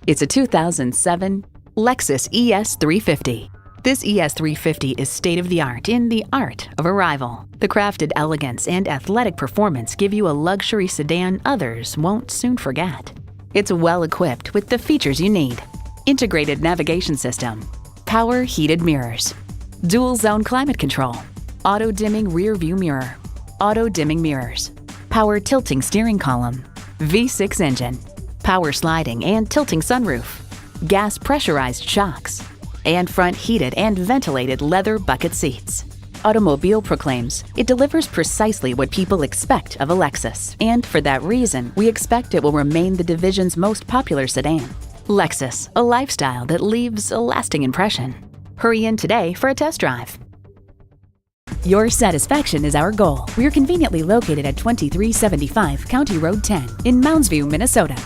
It's a 2007 Lexus ES350. This ES350 is state-of-the-art in the art of arrival. The crafted elegance and athletic performance give you a luxury sedan others won't soon forget. It's well equipped with the features you need: integrated navigation system, power heated mirrors, dual zone climate control, auto dimming rear view mirror, auto dimming mirrors, power tilting steering column, V6 engine, power sliding and tilting sunroof, gas pressurized shocks, and front heated and ventilated leather bucket seats. Automobile proclaims it delivers precisely what people expect of a Lexus, and for that reason, we expect it will remain the division's most popular sedan. Lexus, a lifestyle that leaves a lasting impression. Hurry in today for a test drive. Your satisfaction is our goal. We are conveniently located at 2375 County Road 10 in Mounds View, Minnesota.